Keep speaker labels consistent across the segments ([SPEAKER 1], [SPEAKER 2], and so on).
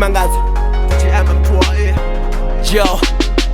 [SPEAKER 1] chimangaza yo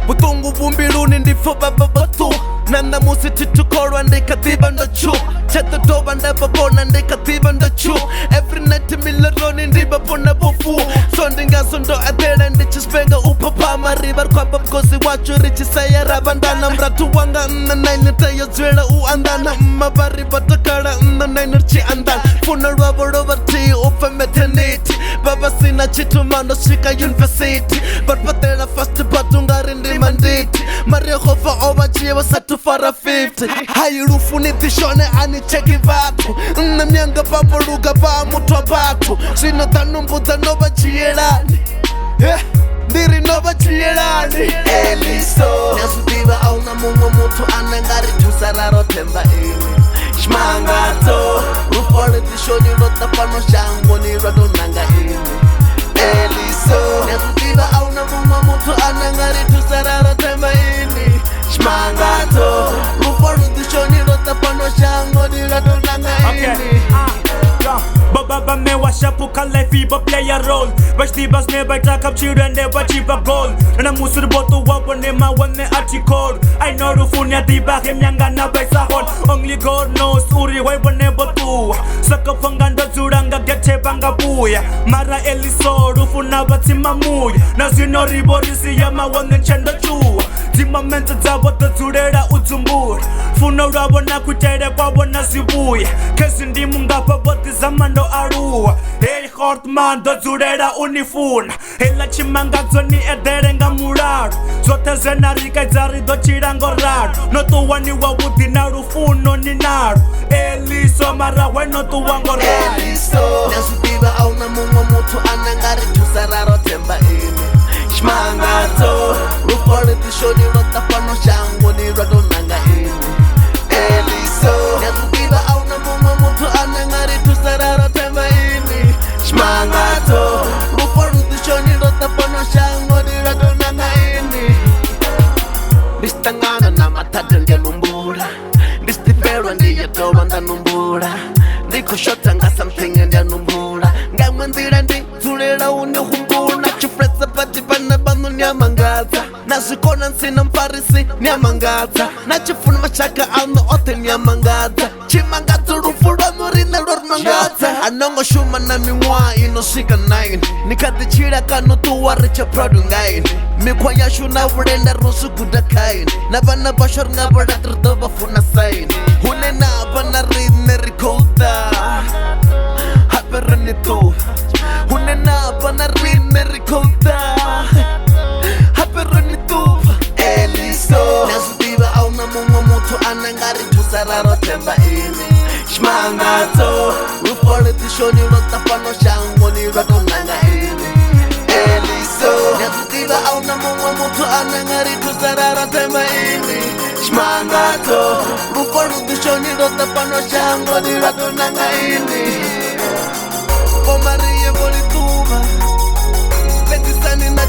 [SPEAKER 1] butungu bumbiluni ndifo bababatu nanda musi titukorwa ndikatiba ndochu chata doba ndababona ndikatiba ndochu every night milaroni ndibabona bofu sondingaso ndo atela ndichispenga upapa maribar kwamba mkosi wachu richisaya rabandana mratu wanga naina tayo zwela uandana mabari batakara naina chi andana funa rubber over tea ufa maternity baba sina chitumano shika university but patela fast batungari ndi manditi maria hofa obachiye wasatu fara 50 hayirufu nitishone anicheki vatu namyanga papaluga ba mutwa batu sino tanumbuza nobachiyelani ndiri nobachiyelani eliso nasudiva auna mumwe mutu anangari tusararo temba ini shmangato rufole tishoni rotapano shango ni radonanga ini eliso nasudiva auna mumwe mutu anangari tusararo temba ini shmangato rufole tishoni rotapano shango ni radonanga ini
[SPEAKER 2] Baba me washa puka life iba play a role Bashti bas me by track up children they achieve a goal Na musur boto wabone ma wane article I know rufunya diba him yanga na by sahon Only God knows uri wai wane botu Saka fanganda zuranga getche banga buya Mara eliso rufuna batima muya Na zino riborisi yama wane chenda chua Zima menta zabota zurera uzumbura Funa urabona kutere kwa wana zibuya Kesi ndi mungapa boti zamando arua Hey Hortman do zurera unifuna Hela chimangazo ni edere nga muraru Zote zenarika izari do chirango raru No tuwani wa wuti na rufuno ni naru Eliso mara weno tuwango raru
[SPEAKER 1] Eliso nasudiva auna mungo mutu anangari tusararo temba ini shmangato rufole tishoni rotapano shango ni radonanga ini Eliso nasudiva auna mungo mutu anangari tusararo temba ini shmangato rufole tishoni rotapano shango ni radonanga ini Ndistangana na matata ndianumbura Ndistiperwa ndiyatoba ndanumbura Ndikushota nga something ndianumbura Ngamwe ndira ndi zulela unihumbuna Chifresa pati pana banu nyamangaza Nazikona nsina mfarisi nyamangaza Nachifuna mashaka ano ote nyamangaza Chimangaza rufura nurina rormangaza Anongo shuma na miwa inoshika 9 Nikadichira kano tuwa richa produ ngaini Mikwa yashu na vrenda rusu kudakaini Na bana bashar nga baratir doba funa saini Hune na bana ridne rikolta Haperani tu Hune na bana ridne rikolta Haperani tu Eliso nasudiva auna mungo mutu anangari tusararo temba ini shmangato rufole tishoni rotapano shango ni radonanga ini Eliso nasudiva auna mungo mutu anangari tusararo temba ini shmangato rufole tishoni rotapano shango ni radonanga ini O Maria volituba Letisani na